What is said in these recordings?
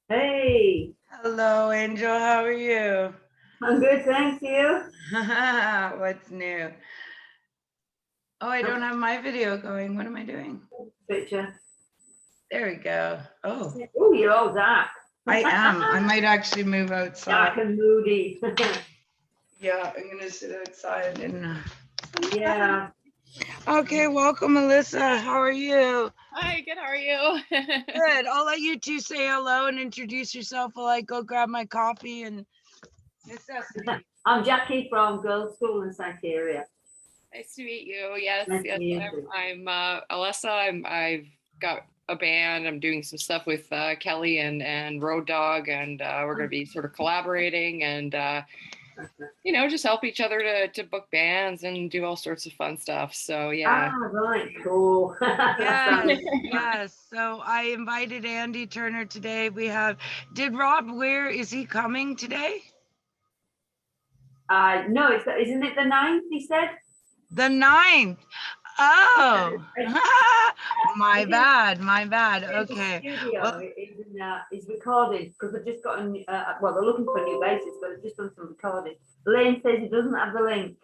Hey, Hello, Angel. How are you? I'm good, thanks you. What's new? Oh, I don't have my video going. What am I doing? Picture. There we go. Oh, Oh, you're all dark. I am. I might actually move Dark outside. and moody. Yeah, I'm gonna sit outside and. Yeah. Okay, welcome, Melissa. How are you? Hi, good. How are you? Good. I'll let you two say hello and introduce yourself while I go grab my coffee and necessity. I'm Jackie from Girls School in Siberia. Nice to meet you. Yes, Nice to yes. meet you. I'm Alessa. I've got a band. I'm doing some stuff with Kelly and Road Dog, and we're going to be sort of collaborating and just help each other to book bands and do all sorts of fun stuff. So Ah, yeah. right, cool. Yes, yes. So I invited Andy Turner today. Did Rob Weir, is he coming today? No, isn't it the 9th, he said? The 9th. Oh, my It's in bad, my bad. the Okay. studio. Well, It's recording because they've just got well, they're looking for a new bassist, but they've just done some recording. Lane says he doesn't have the link.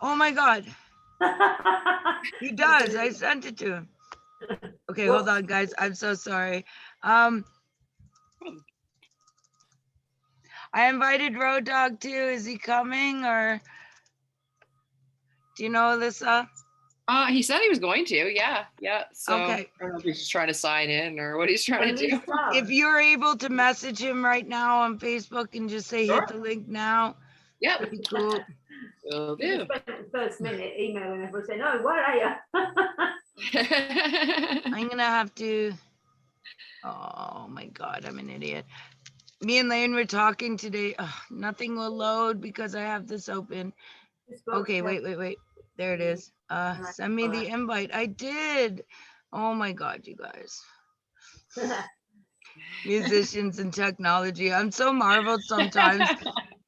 oh my God, he does. I sent it to him. Okay, hold on, guys. I'm so sorry. I invited Road Dog too. Is he coming or do you know, Alyssa? He said he was going to. Yeah, yeah. So I Okay. don't know if he's just trying to sign in or what he's trying to do. If you're able to message him right now on Facebook and just say Sure. hit the link now, Yep. that'd be cool. Will You do. just spent the first minute emailing everyone saying, "Oh, where are you?" I'm gonna have to. Oh my God, I'm an idiot. Me and Lane were talking today. Ugh, nothing will load because I have this open. Okay, wait. There it is. Send me the invite. I did. Oh my God, you guys. Musicians and technology. I'm so marveled sometimes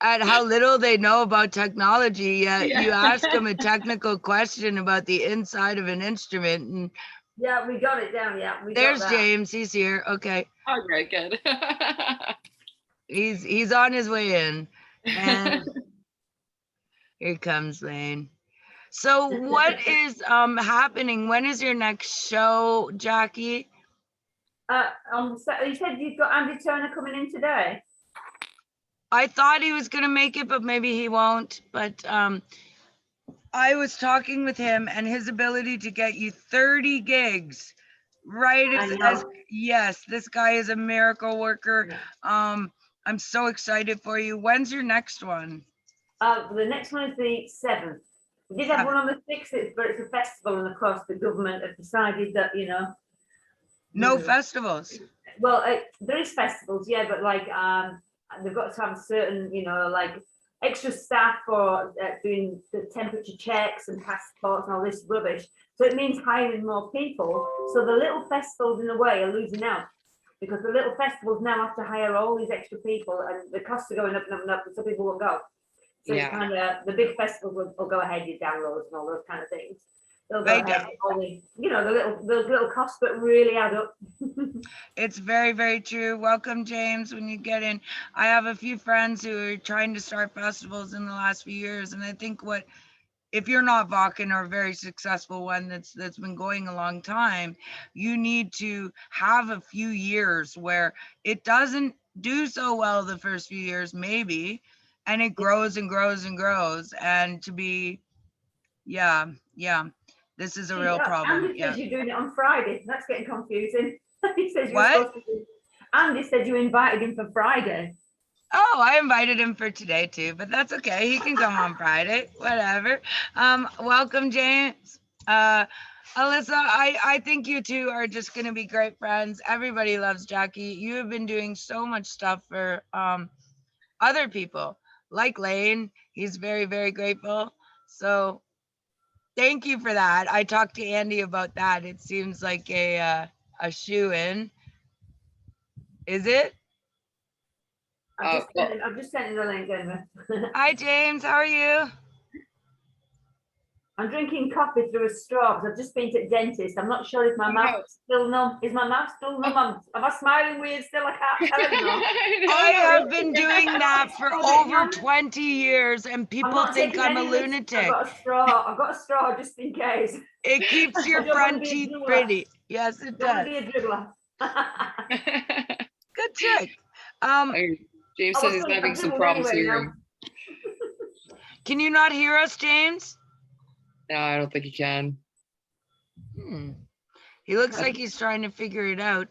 at how little they know about technology. Yet Yeah. you ask them a technical question about the inside of an instrument, and Yeah, we got it down. Yeah, we got there's that. James. He's here. Okay, Oh, great, good. he's on his way in, and here comes Lane. So what is happening? When is your next show, Jackie? You said you've got Andy Turner coming in today. I thought he was gonna make it, but maybe he won't. But I was talking with him and his ability to get you 30 gigs. Right as yes, this guy is a miracle worker. I'm so excited for you. When's your next one? The next one is the 7th. We did have one on the 6th, but it's a festival, and of course the government have decided that No festivals. Well, there is festivals, yeah, but like they've got to have certain, like extra staff for doing the temperature checks and passports and all this rubbish. So it means hiring more people. So the little festivals, in a way, are losing out because the little festivals now have to hire all these extra people, and the costs are going up and up and up, and so people won't go. So it's kind of the big festivals will go ahead with downloads and all those kind of things. They'll go ahead, only the little costs that really add up. It's very, very true. Welcome, James, when you get in. I have a few friends who are trying to start festivals in the last few years, and I think if you're not Vakken or a very successful one that's been going a long time, you need to have a few years where it doesn't do so well the first few years, maybe, and it grows and grows and grows. And to be, yeah, this is a real problem. Andy says you're doing it on Friday. That's getting confusing. He says you're What? supposed to do. Andy said you invited him for Friday. Oh, I invited him for today too, but that's okay. He can come on Friday, whatever. Welcome, James. Alyssa, I think you two are just gonna be great friends. Everybody loves Jackie. You have been doing so much stuff for other people, like Lane. He's very, very grateful. So thank you for that. I talked to Andy about that. It seems like a shoe in. Is it? I've just sent him the link, Denver. Hi, James. How are you? I'm drinking coffee through a straw because I've just been to the dentist. I'm not sure if my Oh, mouth no. is still numb. Is my mouth still numb? Am I smiling weird still? I can't tell anymore. I have been doing that for Oh, over no. 20 years and I'm people not think taking I'm a any risks. lunatic. I've got a straw just in case. It keeps your I don't wanna front be a teeth drooler. pretty. Yes, it Don't does. be a dribbler. Good trick. James I says was he's gonna- having I've some dribbled problems anyway, you know. hearing. Can you not hear us, James? No, I don't think he can. He looks like he's trying to figure it out.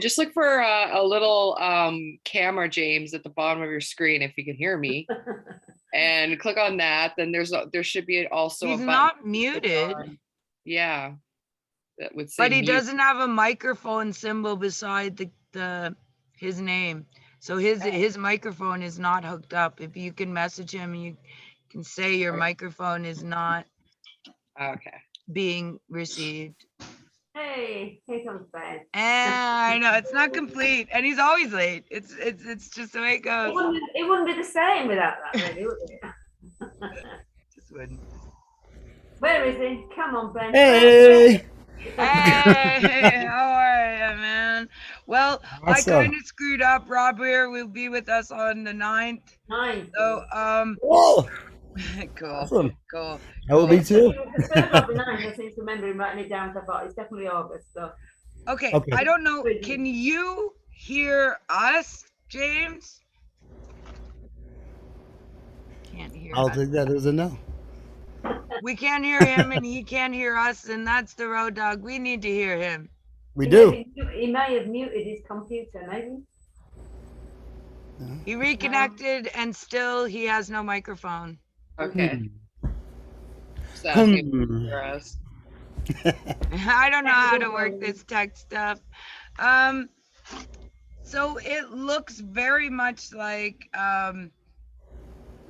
Just look for a little camera, James, at the bottom of your screen if you can hear me, and click on that. Then there should be also He's a button. not muted, Yeah, that would say but he mute. doesn't have a microphone symbol beside his name. So his microphone is not hooked up. If you can message him, you can say your Okay. microphone is not Okay. being received. Hey, here comes Ben. I know it's not complete, and he's always late. It's just the way it goes. It wouldn't be the same without that, really, would it? Just wouldn't. Where is he? Come on, Ben. Hey! Hey, how are you, man? Well, Awesome. I kind of screwed up. Rob here will be with us on the 9th. Nice. So, Whoa! cool, Awesome. cool. I will be too. The third of the ninth, I seem to remember him writing it down. So I thought it's definitely August. So Okay, Okay. I don't know. Can you hear us, James? Can't hear I'll us. take that as a no. We can't hear him, and he can't hear us, and that's the road dog. We need to hear him. We do. He may have muted his computer, maybe. He reconnected, and still he has no microphone. Okay. Hmm. So asking Hmm. for us. I don't know how to work this tech stuff. So it looks very much like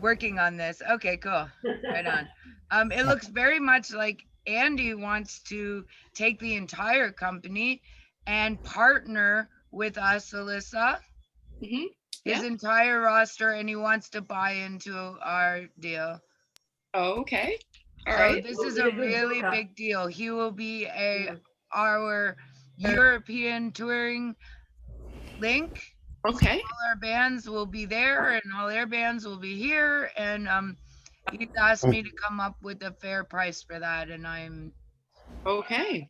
working on this. Okay, cool. Right on. It looks very much like Andy wants to take the entire company and partner with us, Alyssa, Mhm. his Yeah. entire roster, and he wants to buy into our deal. Oh, okay. All So right. this is Well, a he's a good really booker. big deal. He will be Yeah. our European touring link. Okay. All our bands will be there, and all their bands will be here. And he's asked me to come up with a fair price for that, and I'm. Okay.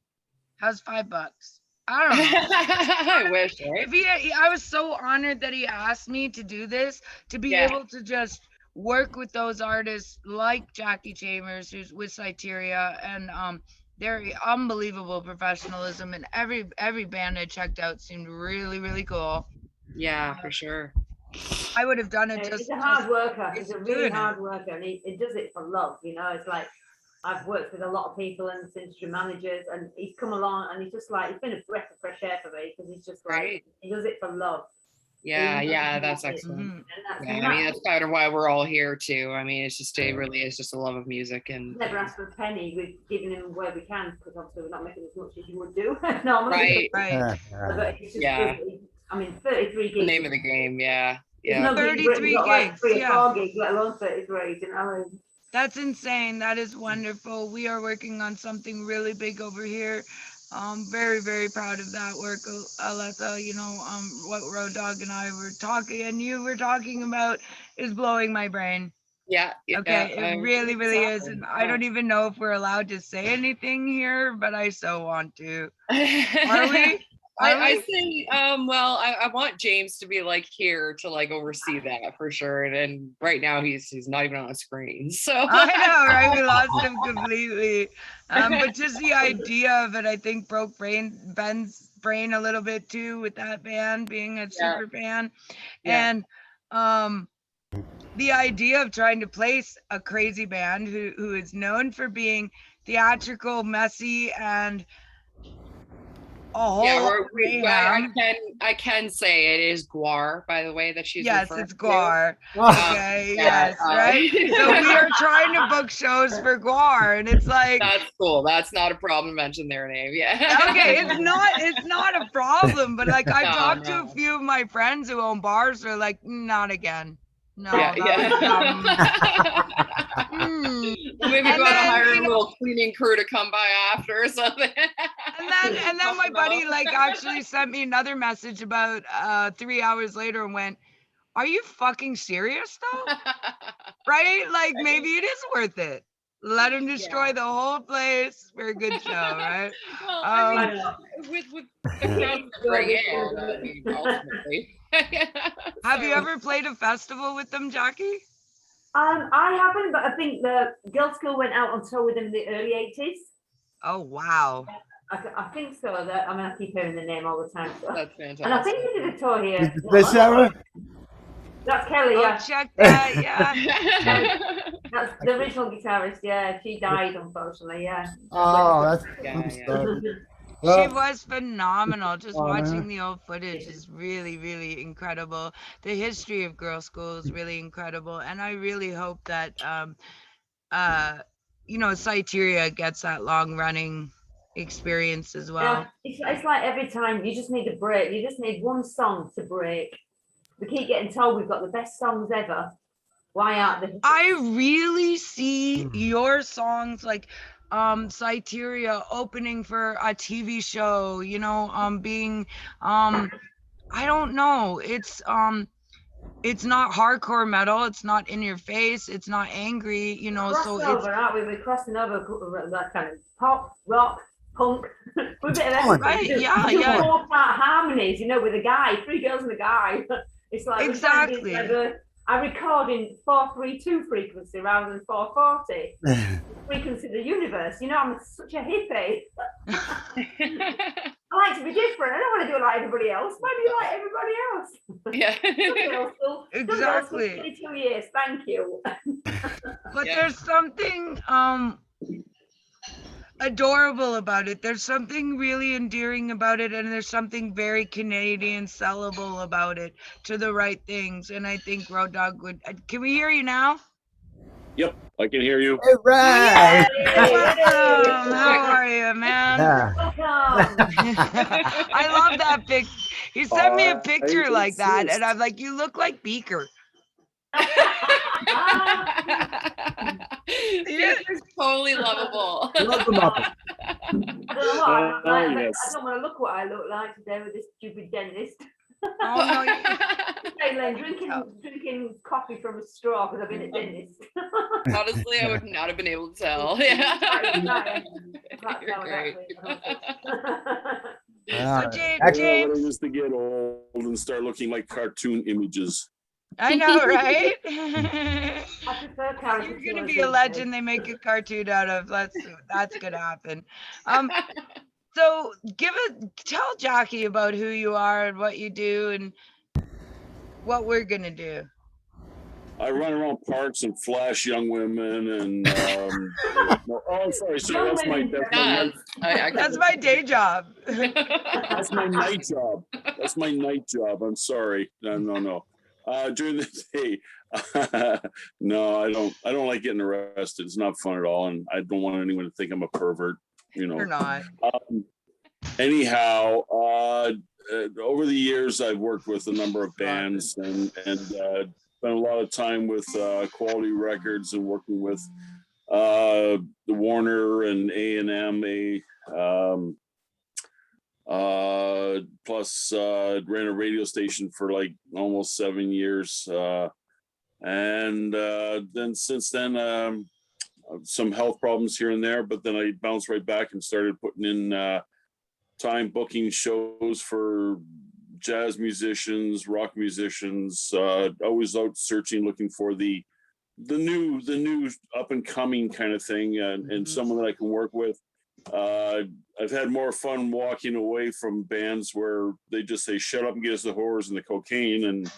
How's $5? I don't know. I wish, right? I was so honored that he asked me to do this, to be Yeah. able to just work with those artists like Jackie Chambers, who's with Cyteria, and their unbelievable professionalism, and every band I checked out seemed really, really cool. Yeah, for sure. I would have done it He's just a hard worker. just He's a doing really it. hard worker, and he does it for love. You know, it's like I've worked with a lot of people and industry managers, and he's come along and he's just like he's been a breath of fresh air for me because he's just like Right. he does it for love. Yeah, Mhm. yeah, that's Mhm. excellent. Mhm. And that's Yeah, I mean that's kind of why we're all here too. I mean, it really is just a love of music and never asked for a penny. We've given him where we can because obviously we're not making as much as you would do normally. right. Right. But it's just Yeah. good. I mean, 33 The gigs. name of the game. Yeah, There's yeah. no gig where 33 you've got like gigs, 3 or yeah. 4 gigs, let alone 33. You know. That's insane. That is wonderful. We are working on something really big over here. Very, very proud of that work, Aletha. You know, what Road Dog and I were talking, and you were talking about, is blowing my brain. Yeah. Okay, yeah, it really, really is. Exactly. And I don't even know if we're allowed to say anything here, but I so want to. Are we? I think well I want James to be like here to like oversee that for sure, and right now he's not even on a screen, so I know, right? We lost him completely. But just the idea of it, I think, broke Ben's brain a little bit too, with that band being a super fan. Yeah. And the idea of trying to place a crazy band who is known for being theatrical, messy, and a whole yeah, lot of mayhem. I can say it is Guar, by the way, that she's Yes, referring it's to. Guar. Ah, Okay, yeah, yes, right? So we are trying to book shows for Guar, and it's like, That's cool. That's not a problem to mention their name. Yeah. okay, it's not a problem, but like I No, talked to a no. few of my friends who own bars, they're like, not again. No, Yeah, that was, Maybe And go out and then, hire you a know- little cleaning crew to come by after or something. and then my buddy like actually sent me another message about 3 hours later and went, "Are you fucking serious though?" Right? Like maybe it is worth it. Let him destroy Yeah. the whole place for a good show, right? Well, I Um, mean, with the crowd to bring in, I mean, ultimately. Have you So- ever played a festival with them, Jackie? I haven't, but I think the Girls' School went out on tour with them in the early 80s. Oh wow. I think so. That, I mean, I keep hearing the name all the time. So. That's fantastic. And I think they did a tour here. Did you play Sarah? That's Kelly, Oh, yeah. check that, yeah. That's the original guitarist, yeah. She died, unfortunately, yeah. Oh, that's. Yeah, I'm yeah. sorry. She Well, was phenomenal. Just Oh, man. watching the old footage is really, really incredible. The history of Girl School is really incredible, and I really hope that Cyteria gets that long running experience as well. Yeah, it's like every time you just need a break. You just need one song to break. We keep getting told we've got the best songs ever. Why aren't they? I really see your songs like Cyteria opening for a TV show, being I don't know. It's not hardcore metal, it's not in your face, it's not angry, so it's Crossover, aren't we? We're crossing over that kind of pop, rock, punk. We're a bit of Come on. everything. Right, We do- yeah, we do yeah. 4-part harmonies, with a guy, 3 girls and a guy. It's like we're trying to be Exactly. I record in 432 frequency rather than 440 frequency of the universe. I'm such a hippie. I like to be different. I don't want to do it like everybody else. Why do you like everybody else? Somebody else will- somebody else will Exactly. 22 years. Thank you. But Yeah. there's something adorable about it. There's something really endearing about it, and there's something very Canadian sellable about it to the right things. And I think Road Dogg would. Can we hear you now? Yep, I can hear you. All right. Welcome. How are you, man? Yeah. Welcome. I love that pic. He sent me a I picture like that, and insist. I'm like, you look like Beaker. Beaker's totally lovable. Love them up. I don't know what I look Oh, like. yes. I don't want to look what I look like today with this stupid dentist. Oh no, Drinking coffee from a straw because I've been a dentist. Honestly, I would not have been able to tell. Yeah. You're great. so James, Actually, When I James, used to get old and start looking like cartoon images. I know, right? I prefer caricatures. You're gonna be a legend. They make a cartoon out of. That's gonna happen. So tell Jackie about who you are and what you do and what we're gonna do. I run around parks and flash young women and sorry, that's my night, That's my day job. that's my night job. That's my night job. I'm sorry. No. During the day, no, I don't like getting arrested. It's not fun at all, and I don't want anyone to think I'm a pervert. You're not. Anyhow, over the years, I've worked with a number of bands and spent a lot of time with Quality Records and working with the Warner and A&M, plus ran a radio station for like almost 7 years. And then since then, some health problems here and there, but then I bounced right back and started putting in time booking shows for jazz musicians, rock musicians, always out searching, looking for the new up and coming kind of thing, and someone that I can work with. I've had more fun walking away from bands where they just say, shut up and get us the whores and the cocaine and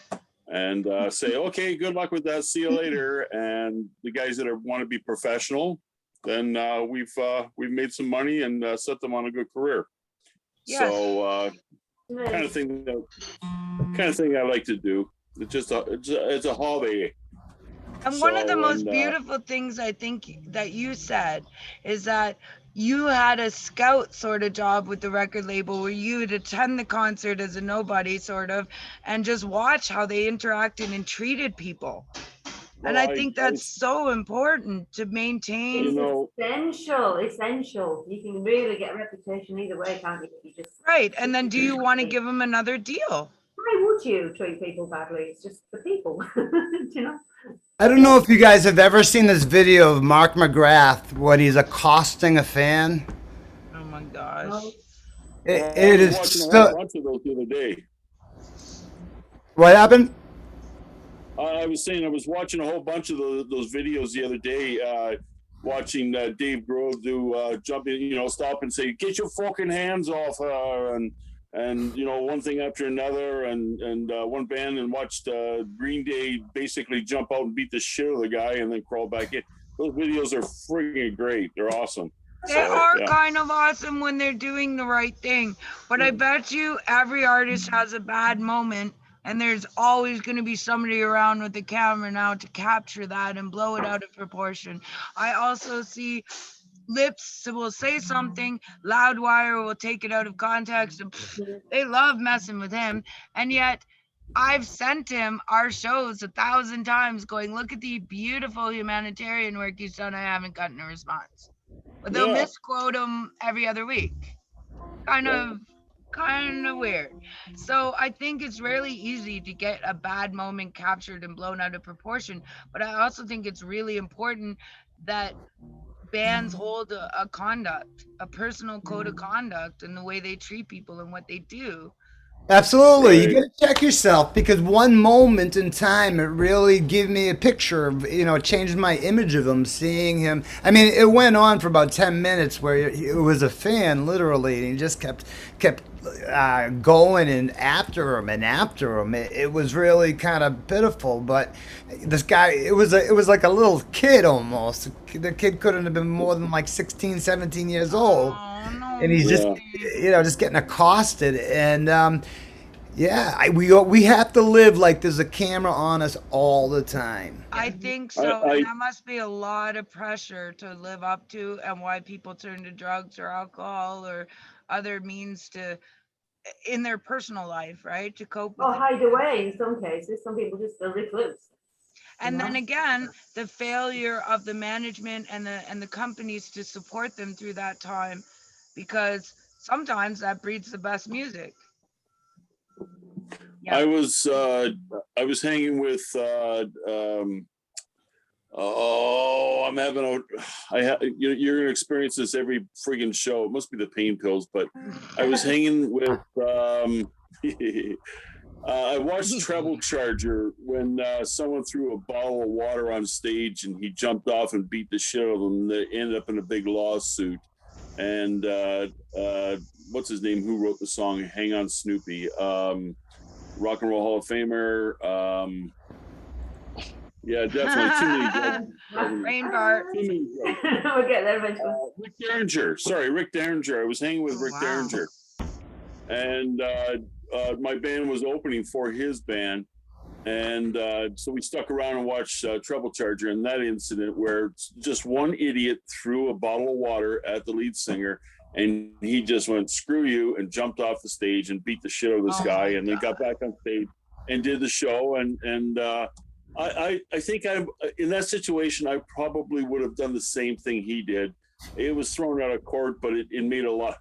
say, okay, good luck with that. See you later. And the guys that want to be professional, then we've made some money and set them on a good career. Yes. So kind of thing I like to do. It's just it's a hobby. And one of the most and, beautiful things I think that you said is that you had a scout sort of job with the record label where you would attend the concert as a nobody sort of and just watch how they interacted and treated people. And Well, I think that's so important to you maintain. know, Essential. You can really get a reputation either way, can't you? If you just, Right. And then do you want to give them another deal? why would you treat people badly? It's just the people, do you know? I don't know if you guys have ever seen this video of Mark McGrath when he's accosting a fan. Oh my gosh. Oh, It, I it was is watching a whole so. bunch of those the other day. What happened? I was saying I was watching a whole bunch of those videos the other day, watching Dave Grohl do jump in, you know, stop and say, "Get your fucking hands off her," and you know, one thing after another, and one band, and watched Green Day basically jump out and beat the shit out of the guy and then crawl back in. Those videos are freaking great. They're awesome. They So, are yeah. kind of awesome when they're doing the right thing. But I bet you every artist has a bad moment, and there's always going to be somebody around with the camera now to capture that and blow it out of proportion. I also see Lips will say something, Loudwire will take it out of context. And they love messing with him. And yet, I've sent him our shows 1,000 times going, look at the beautiful humanitarian work he's done. I haven't gotten a response. But they'll Yeah. misquote him every other week. Kind of weird. So I think it's really easy to get a bad moment captured and blown out of proportion. But I also think it's really important that bands hold a conduct, a personal code of conduct in the way they treat people and what they do. Absolutely. You Right. got to check yourself because one moment in time, it really gave me a picture of, you know, it changed my image of him, seeing him. I mean, it went on for about 10 minutes where it was a fan, literally, and he just kept going and after him and after him. It was really kind of pitiful, but this guy, it was like a little kid almost. The kid couldn't have been more than like 16, 17 years old. Oh, no. And he's just, you know, just getting accosted. And yeah, we have to live like there's a camera on us all the time. I think so. I- And that must be a lot of pressure to live up to, and why people turn to drugs or alcohol or other means to in their personal life, right? To cope with Or it. hide away in some cases. Some people just are recluse. And then Yeah. again, the failure of the management and the companies to support them through that time, because sometimes that breeds the best music. Yeah. I was hanging with I'm having you're gonna experience this every friggin' show. It must be the pain pills, but I was hanging with I watched Treble Charger when someone threw a bottle of water on stage and he jumped off and beat the shit out of them. They ended up in a big lawsuit. And what's his name? Who wrote the song "Hang On, Snoopy"? Rock and Roll Hall of Famer. Yeah, definitely too many. Rain Bart. Too many drugs. We'll get there eventually. Rick Derringer. Sorry, Rick Derringer. I was hanging with Oh, Rick wow. Derringer, and my band was opening for his band, and so we stuck around and watched Treble Charger. And that incident where just one idiot threw a bottle of water at the lead singer, and he just went "screw you" and jumped off the stage and beat the shit out of this Oh guy, my and then got back on stage and did the show. And I think I'm in that situation. I probably would have done the same thing he did. It was thrown out of court, but it made a lot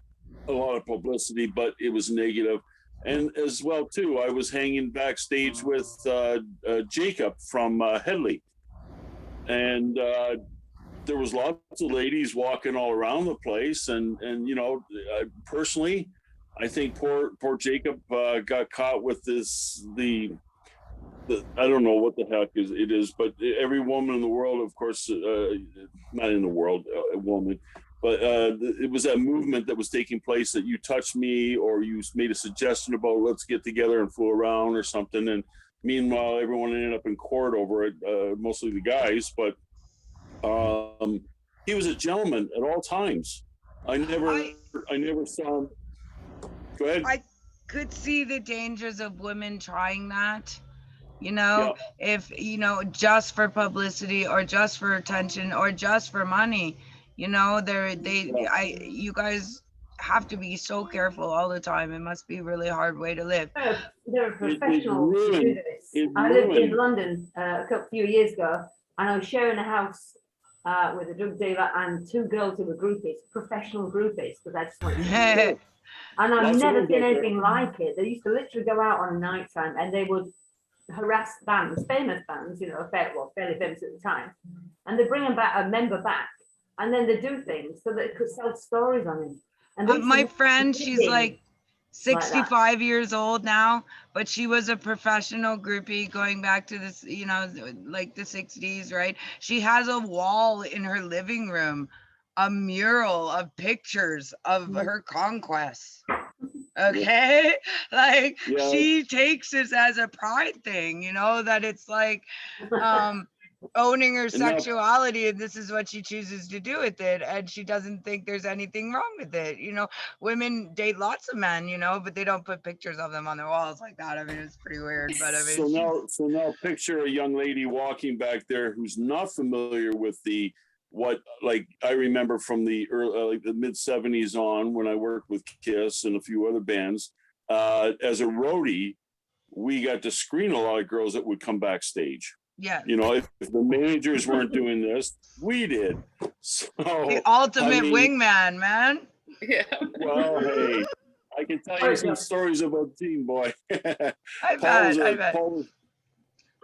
of publicity, but it was negative. And as well too, I was hanging backstage with Jacob from Headley, and there was lots of ladies walking all around the place, and you know, personally, I think poor Jacob got caught with the I don't know what the heck it is, but every woman in the world, of course, not in the world, a woman, but it was that movement that was taking place that you touched me or you made a suggestion about let's get together and fool around or something. And meanwhile, everyone ended up in court over it, mostly the guys, but he was a gentleman at all times. I never saw him. Go ahead. I could see the dangers of women trying that. You know, if, you know, just for publicity or just for attention or just for money, You know, you guys have to be so careful all the time. It must be a really hard way to live. They're professionals who do this. it I lived in ruined. London a few years ago, and I was sharing a house with a drug dealer and two girls who were groupies, professional groupies, because I just wanted to. And I've That's what never we seen get there. anything like it. They used to literally go out on a night time and they would harass bands, famous bands, fairly famous at the time. And they bring a member back, and then they do things so that it could sell stories on him. And they used to My make friend, she's videos. like 65 years old now, but she was a professional groupie going back to this, like the 60s, right? She has a wall in her living room, a mural of pictures of her conquests. Okay, like Yeah. she takes this as a pride thing, that it's like owning her And now- sexuality, and this is what she chooses to do with it, and she doesn't think there's anything wrong with it. Women date lots of men, but they don't put pictures of them on their walls like that. I mean, it's pretty weird, but I mean, So now picture a young lady walking back there who's not familiar with what I remember from the early, the mid 70s on, when I worked with Kiss and a few other bands. As a roadie, we got to screen a lot of girls that would come backstage. yeah, If the managers weren't doing this, we did. So the ultimate wingman, man. Yeah. well, hey, I can tell you some stories about Team Boy. I bet. Paul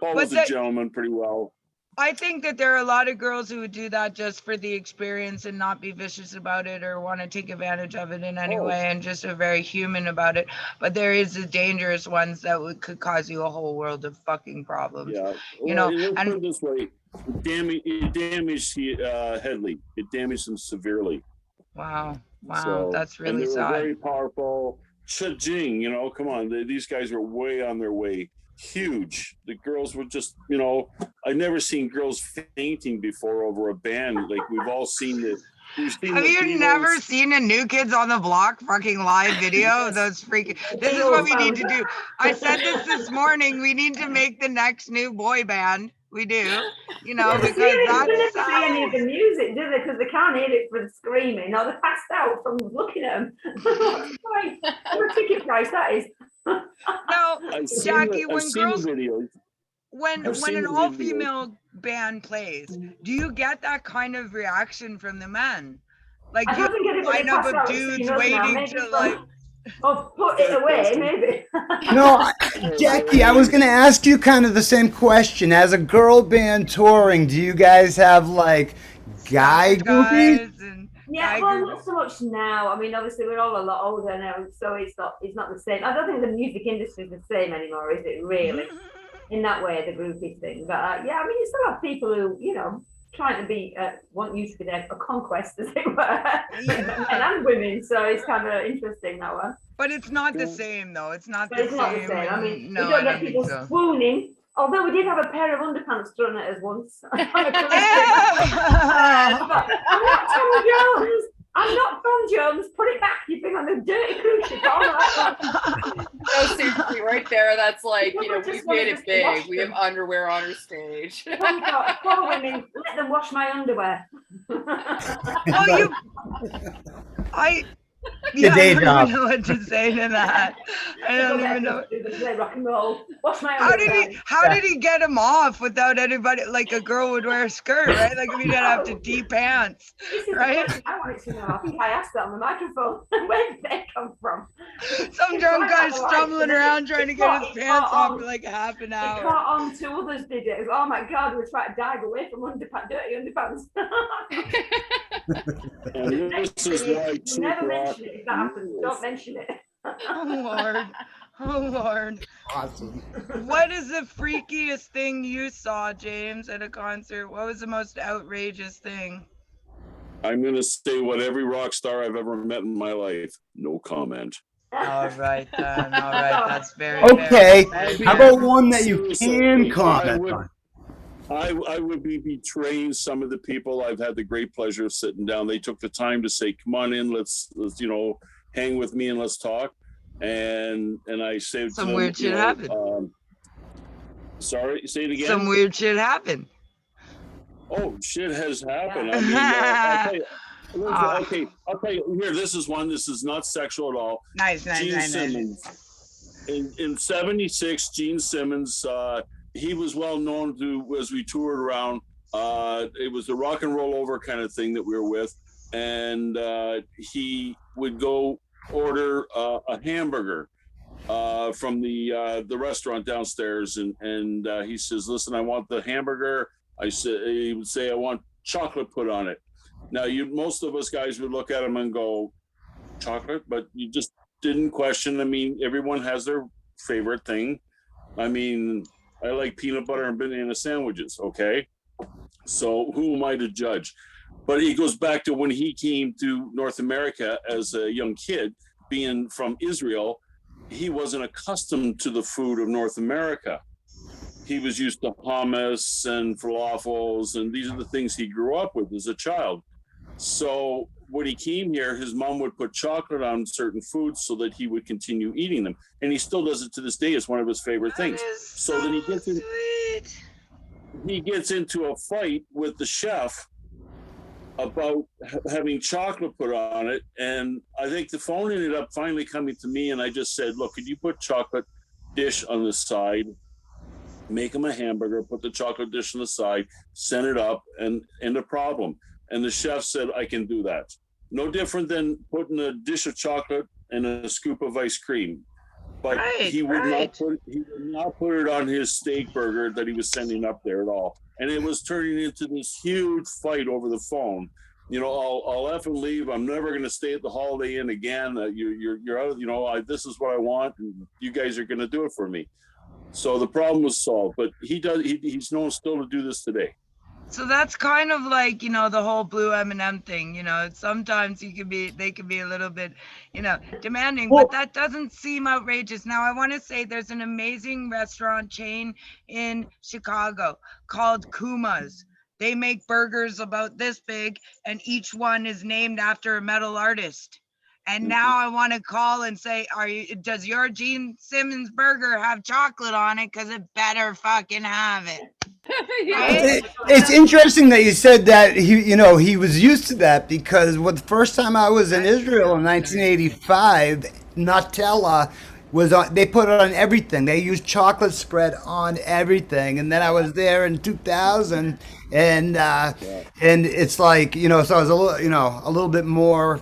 But was a gentleman pretty well. I think that there are a lot of girls who would do that just for the experience and not be vicious about it or want to take advantage of it in any way, and just are very human about it. But there is the dangerous ones that could cause you a whole world of fucking problems. Yeah, and put it this way, it damaged Headley. It damaged him severely. Wow, So, that's and really they were sad. very powerful. Chajing, come on, these guys are way on their way. Huge. The girls were just, I've never seen girls fainting before over a band. Like we've all seen this. Have you never seen a New Kids on the Block fucking live video? Those freaking. This is what we need to do. I said this morning. We need to make the next new boy band. We do, because They never that's. see any of the music, do they? Because they can't hear it from screaming, or they're passed out from looking at them. What a ticket price that is. Now, Jackie, when girls, videos. when seen an the all-female band plays, do you get that kind of reaction from the men? Like, I do you don't think anybody line up passed of out dudes seeing us now. waiting Maybe to some- like? Or put it away, maybe. No, Jackie, I was going to ask you kind of the same question. As a girl band touring, do you guys have like guy groupies? Guys and Yeah, guy well, group- not so much now. I mean, obviously, we're all a lot older now, so it's not the same. I don't think the music industry is the same anymore, is it? Really, in that way, the groupie thing. But yeah, I mean, you still have people who, trying to be want you to be their conquest, as it were, men and women. So it's kind of interesting that one. But it's not the same, though. It's not But the it's same. not the same. I mean, no, we I don't don't get think people so. swooning. Although we did have a pair of underpants thrown at us once. I'm not Tom Jones. I'm not Tom Jones. Put it back. You've been on a dirty cruise ship all night. No, seriously, right there. That's like, People we've just wanna made just it big. wash We have them. underwear on our stage. Poor women, let them wash my underwear. Well, I Your day I don't job. even know what to say to that. I don't even know. Play rock and roll. Wash my How underwear. did he get him off without anybody? Like a girl would wear a skirt, right? Like we didn't have to de-pants. This is the right? question I wanted to know. I think I asked that on the microphone. Where did they come from? Some drunk guy It's like stumbling around trying to get his It's pants caught off on. for like half an It hour. caught on to others, did it? Oh my God, we're trying to dive away from dirty underpants. And this is why You Chick never Rock mention it if that happens. Don't mention it. Oh Lord. Oh Lord. Awesome. What is the freakiest thing you saw, James, at a concert? What was the most outrageous thing? I'm gonna say what every rock star I've ever met in my life. No comment. All right then. All right. That's very Okay. very How fair. about one that you Seriously, can I comment would- on? I would be betraying some of the people I've had the great pleasure of sitting down. They took the time to say, "Come on in, let's hang with me and let's talk." And I said, Some weird shit happened. Sorry, say it again. Some weird shit happened. Oh, shit has happened. I mean, Aw. Okay, I'll tell you here. This is one. This is not sexual at all. Nice, nice, Gene nice, nice. Simmons. In '76, Gene Simmons, he was well known to as we toured around. It was the rock and roll over kind of thing that we were with, and he would go order a hamburger from the restaurant downstairs, and he says, "Listen, I want the hamburger." He would say, "I want chocolate put on it." Now, most of us guys would look at him and go, "Chocolate," but you just didn't question. I mean, everyone has their favorite thing. I mean, I like peanut butter and banana sandwiches. Okay, so who am I to judge? But he goes back to when he came to North America as a young kid, being from Israel. He wasn't accustomed to the food of North America. He was used to hummus and falafels, and these are the things he grew up with as a child. So when he came here, his mom would put chocolate on certain foods so that he would continue eating them. And he still does it to this day. It's one of his favorite things. That is So then sweet. he gets into a fight with the chef about having chocolate put on it. And I think the phone ended up finally coming to me, and I just said, "Look, could you put chocolate dish on the side, make him a hamburger, put the chocolate dish on the side, send it up, and end the problem." And the chef said, "I can do that." No different than putting a dish of chocolate and a scoop of ice cream. But Right, he would right. not put it on his steak burger that he was sending up there at all. And it was turning into this huge fight over the phone. You know, I'll F and leave. I'm never going to stay at the Holiday Inn again. You're out. You know, this is what I want, and you guys are going to do it for me. So the problem was solved. But he's known still to do this today. So that's kind of like, you know, the whole blue M&M thing, you know, sometimes they can be a little bit, you know, demanding, but that doesn't seem outrageous. Now, I want to say there's an amazing restaurant chain in Chicago called Kuma's. They make burgers about this big, and each one is named after a metal artist. And now I want to call and say, does your Gene Simmons burger have chocolate on it? Because it better fucking have it. Right? It's interesting that you said that he was used to that, because the first time I was in Israel in 1985, Nutella was on. They put it on everything. They used chocolate spread on everything. And then I was there in 2000, and it's like, so I was a little bit more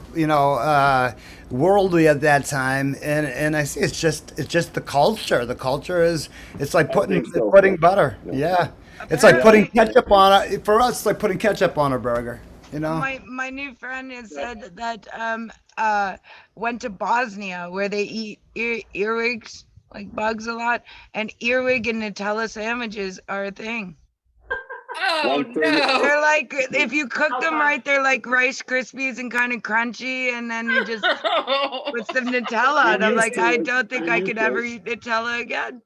worldly at that time, and I see it's just the culture. The culture it's like putting butter. Yeah. It's like putting ketchup on it. For us, it's like putting ketchup on a burger, My new friend has said that went to Bosnia, where they eat earwigs, like bugs, a lot, and earwig and Nutella sandwiches are a thing. Oh no! They're like, if you cook them right, they're like Rice Krispies and kind of crunchy, and then you just put some Nutella. And I'm like, I don't think I could ever eat Nutella again.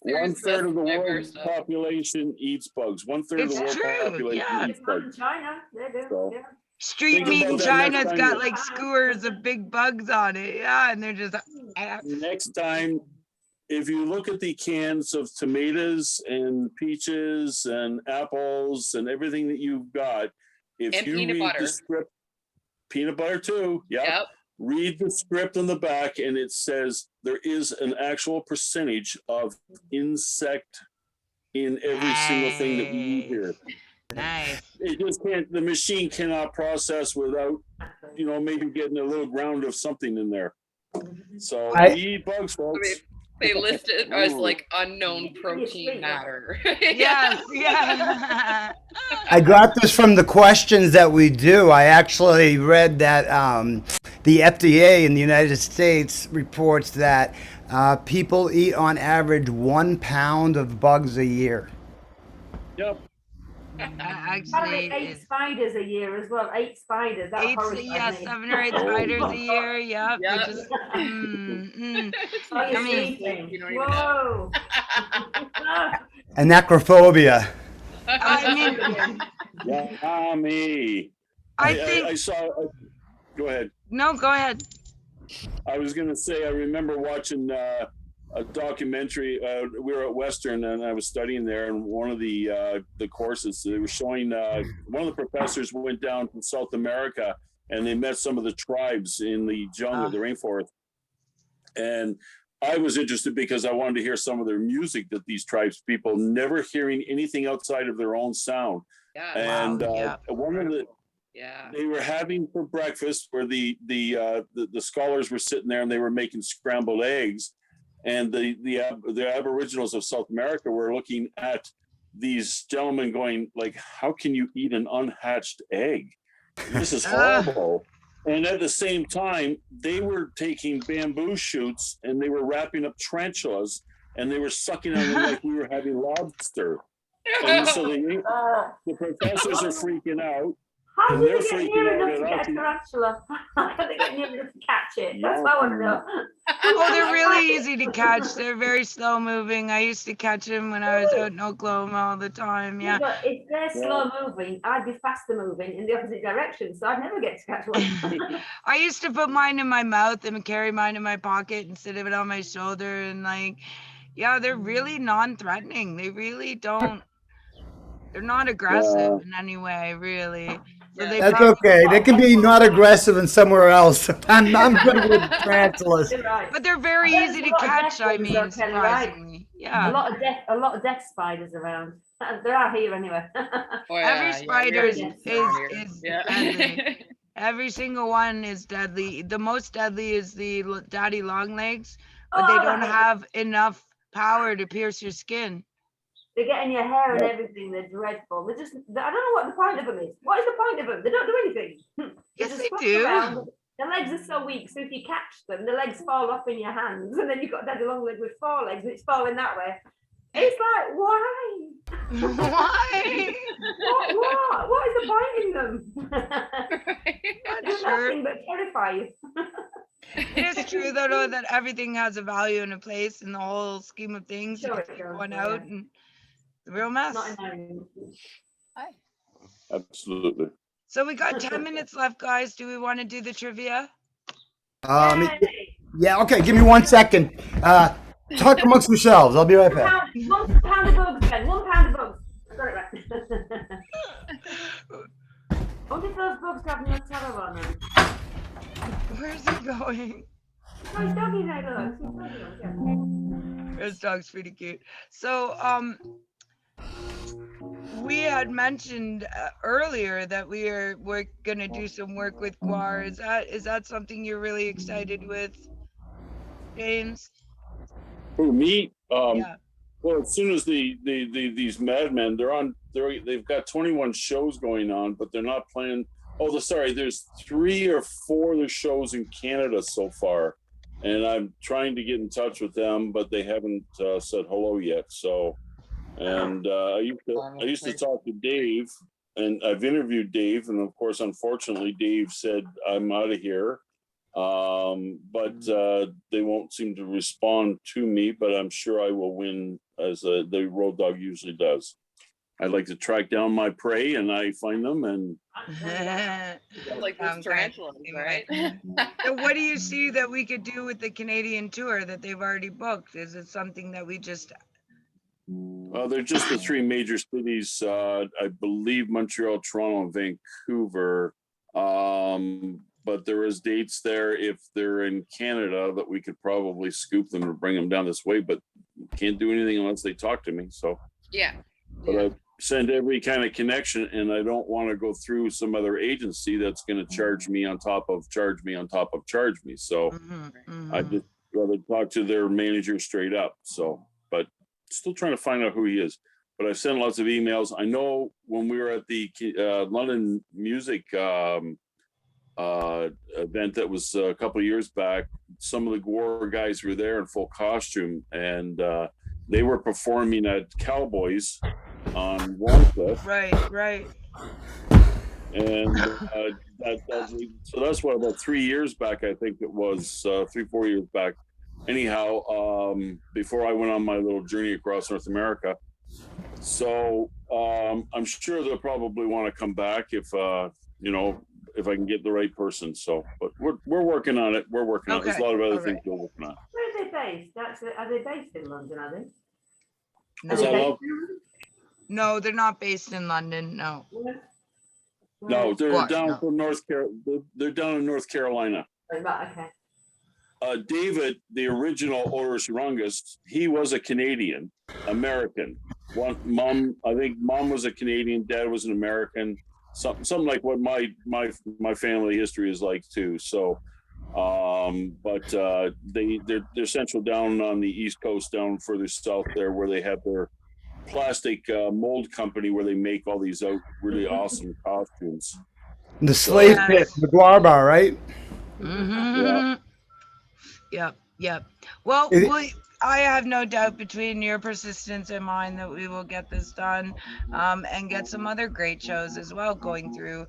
1/3 of the world's population eats bugs. 1/3 of the world's population eats bugs. In China, they do. So- Yeah. Street Think meat about in that China's next got time like skewers of big bugs on it. Yeah, and they're just Next time, if you look at the cans of tomatoes and peaches and apples and everything that you've got, if And you peanut read butter. the script, peanut butter too, Yep. read the script on the back, and it says there is an actual percentage of insect in every single thing that we eat here. nice. It just can't, the machine cannot process without, maybe getting a little ground of something in there. So we eat bugs, folks. I mean, they list it as like unknown protein matter. Yes, yeah. I got this from the questions that we do. I actually read that the FDA in the United States reports that people eat on average 1 pound of bugs a year. Yep. Probably Actually, 8 spiders a year as well. 8 spiders. That horrified me. 7 or 8 spiders a year. Yep. Yep. Which is, Oh, you're Yummy. sleeping. You don't even know. Whoa. Anacrophobia. I mean, Yummy. I I think. saw. Go ahead. No, go ahead. I was going to say, I remember watching a documentary. We were at Western, and I was studying there, and one of the courses they were showing. One of the professors went down to South America, and they met some of the tribes in the jungle, the rainforest. And I was interested because I wanted to hear some of their music that these tribes people never hearing anything outside of their own sound. Yeah. And one of the Yeah. they were having for breakfast where the scholars were sitting there and they were making scrambled eggs, and the Aboriginals of South America were looking at these gentlemen going like, how can you eat an unhatched egg? This is horrible. And at the same time, they were taking bamboo shoots and they were wrapping up tarantulas and they were sucking on them like we were having lobster. And so the professors are freaking out. How And do they're they get freaking near out enough to at get us. a tarantula? How do they get near enough to catch it? That's what I want to know. Oh, they're really easy to catch. They're very slow moving. I used to catch them when I was out in Oklahoma all the time. Yeah. But if they're slow moving, I'd be faster moving in the opposite direction, so I'd never get to catch one. I used to put mine in my mouth and carry mine in my pocket instead of it on my shoulder. And like, yeah, they're really non-threatening. They really don't. They're not aggressive in any way, really. So they That's probably- okay. They can be not aggressive and somewhere else. I'm good with tarantulas. You're right. But they're very There's easy a to lot of catch. death I ones mean, though, Kelly, right? surprisingly, yeah. A lot of death spiders around. There are here anyway. Oh, Every yeah, spider you're is, right is, around here. is Yeah. deadly. Every single one is deadly. The most deadly is the daddy long legs, but they Oh, don't right. have enough power to pierce your skin. They get in your hair and everything. They're dreadful. I don't know what the point of them is. What is the point of them? They don't do anything. Yes, just they flop do. around. The legs are so weak, so if you catch them, the legs fall off in your hands, and then you've got daddy long leg with 4 legs, and it's falling that way. It's like, why? Why? What is the point in them? They do Sure. nothing but terrify you. It is true though that everything has a value and a place in the whole scheme of things. Sure You it take does, one yeah. out and the real mess. Not in my room. Absolutely. So we got 10 minutes left, guys. Do we want to do the trivia? Yay. Yeah, okay, give me 1 second. Talk amongst yourselves. I'll be right back. £1 of bugs, Ben. £1 of bugs. I got it right. I wonder if those bugs have Nutella on them. Where's he going? Oh, it's doggy there, look. It's doggy one, yeah. This dog's pretty cute. So, we had mentioned earlier that we're gonna do some work with Guar. Is that something you're really excited with, James? For me, Yeah. well, as soon as these madmen, they've got 21 shows going on, but they're not playing. Oh, sorry, there's 3 or 4 other shows in Canada so far, and I'm trying to get in touch with them, but they haven't said hello yet. So, and I used to talk to Dave, and I've interviewed Dave, and of course, unfortunately, Dave said I'm out of here. But they won't seem to respond to me, but I'm sure I will win as the Road Dog usually does. I like to track down my prey and I find them, and Like those tarantulas, right? So what do you see that we could do with the Canadian tour that they've already booked? Is it something that we just they're just the 3 major cities, I believe Montreal, Toronto, and Vancouver. But there is dates there if they're in Canada that we could probably scoop them and bring them down this way, but can't do anything unless they talk to me. So, Yeah. but I send every kind of connection, and I don't want to go through some other agency that's going to charge me on top of charge me on top of charge me. So I just rather talk to their manager straight up. So, but still trying to find out who he is. But I've sent lots of emails. I know when we were at the London Music event that was a couple of years back, some of the Guar guys were there in full costume, and they were performing at Cowboys on Warncliffe. right. And so that's what, about 3 years back, I think it was 3-4 years back. Anyhow, before I went on my little journey across North America. So I'm sure they'll probably want to come back if if I can get the right person. So, but we're working on it. We're working on it. There's a lot of other Okay. things we're working on. Where is it based? Are they based in London? Are they? No. Is that based all? No, they're not based in London. No. No, they're What? down No. from they're down in North Carolina. Right, okay. David, the original Oris Rungus, he was a Canadian, American. I think mom was a Canadian, dad was an American. Something like what my family history is like too. So, but they're central down on the East Coast, down further south there, where they have their plastic mold company where they make all these really awesome costumes. The slave Yes. pit, the Guar Bar, right? Mm-hmm. Yep. Well, Is it- I have no doubt between your persistence and mine that we will get this done, and get some other great shows as well going through.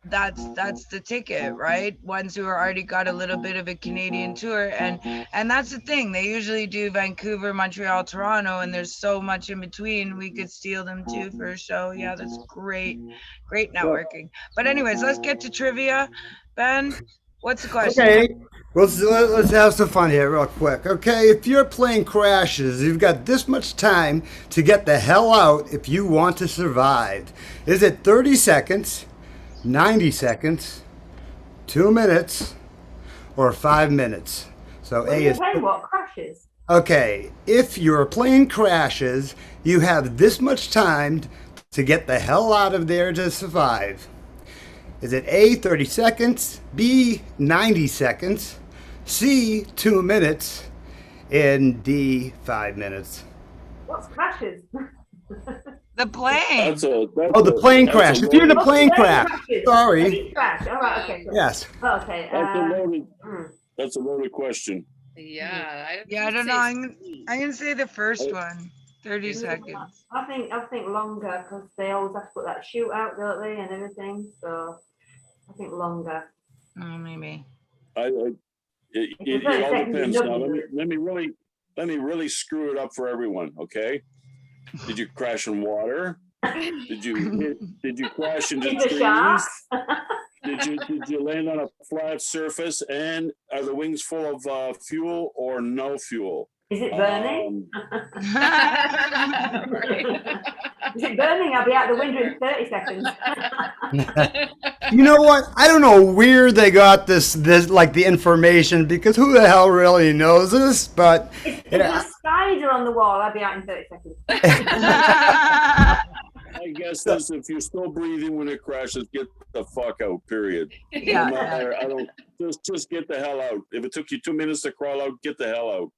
That's the ticket, right? Ones who are already got a little bit of a Canadian tour, and that's the thing. They usually do Vancouver, Montreal, Toronto, and there's so much in between. We could steal them too for a show. Yeah, that's great networking. But anyways, let's get to trivia. Ben, what's the question? Okay, let's have some fun here real quick. Okay, if your plane crashes, you've got this much time to get the hell out if you want to survive. Is it 30 seconds, 90 seconds, 2 minutes, or 5 minutes? So A is... What crashes? Okay, if your plane crashes, you have this much time to get the hell out of there to survive. Is it A, 30 seconds, B, 90 seconds, C, 2 minutes, and D, 5 minutes? What's crashes? The plane. Oh, the plane crash. If you're in a plane crash. Sorry. Plane crash. All right, okay. Yes. Okay. That's a loaded question. Yeah. Yeah, I don't know. I'm gonna say the first one. 30 seconds. I think longer because they always have to put that shoot out, don't they, and everything. So I think longer. Oh, maybe. It all depends. Now, let me really screw it up for everyone. Okay. Did you crash in water? Did you crash into In the trees? sharks. Did you land on a flat surface? And are the wings full of fuel or no fuel? Is it burning? Right. Is it burning? I'll be out the window in 30 seconds. You know what? I don't know where they got this like the information, because who the hell really knows this? But If there's a spider on the wall, I'll be out in 30 seconds. I guess that's if you're still breathing when it crashes, get the fuck out. Period. Yeah. No matter, I don't just get the hell out. If it took you 2 minutes to crawl out, get the hell out.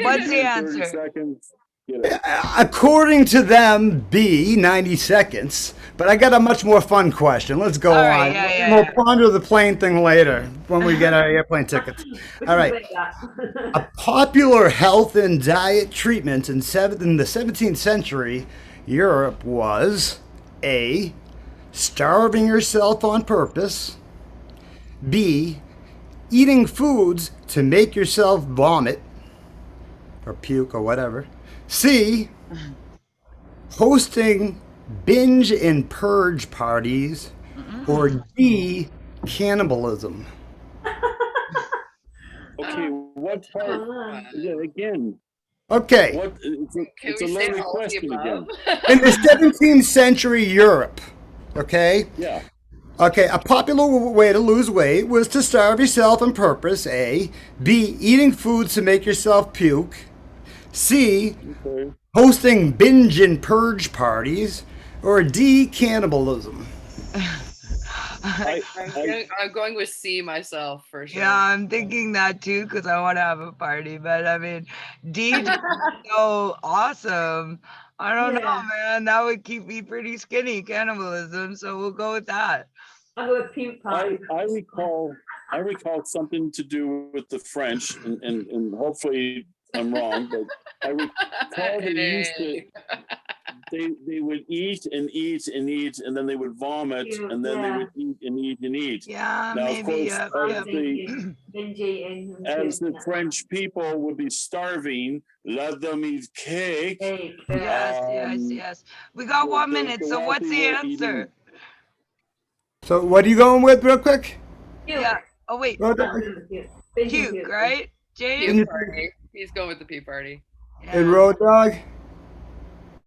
What's the 30 answer? seconds. Get out. according to them, B, 90 seconds. But I got a much more fun question. Let's go All right, on. yeah. We'll ponder the plane thing later when we get our airplane tickets. All right. A popular health and diet treatment in the 17th century Europe was A, starving yourself on purpose, B, eating foods to make yourself vomit or puke or whatever, C, hosting binge and purge parties, or D, cannibalism. Okay, what part? Yeah, again, Okay, what? It's a we say loaded all of the question above? again. in the 17th century Europe, okay, Yeah. okay, a popular way to lose weight was to starve yourself on purpose, A, B, eating foods to make yourself puke, C, Okay. hosting binge and purge parties, or D, cannibalism. I'm going with C myself for sure. Yeah, I'm thinking that too because I want to have a party. But I mean, D is so awesome. I don't know, Yeah. man. That would keep me pretty skinny, cannibalism. So we'll go with that. I'll go with puke party. I recall something to do with the French, and hopefully I'm wrong, but I recall they used to. They would eat and eat and eat, and then they would vomit, and then they would eat and eat and eat. Yeah, Now, of maybe. course, Yep. Binge eating. and As the puke. French people would be starving, let them eat cake. Cake, Yes. We got 1 minute. So what's the answer? So what are you going with real quick? Puke. Yeah. Oh wait, Binge and puke, right? James? Pea party. He's going with the pea party. Yeah. And Road Dog.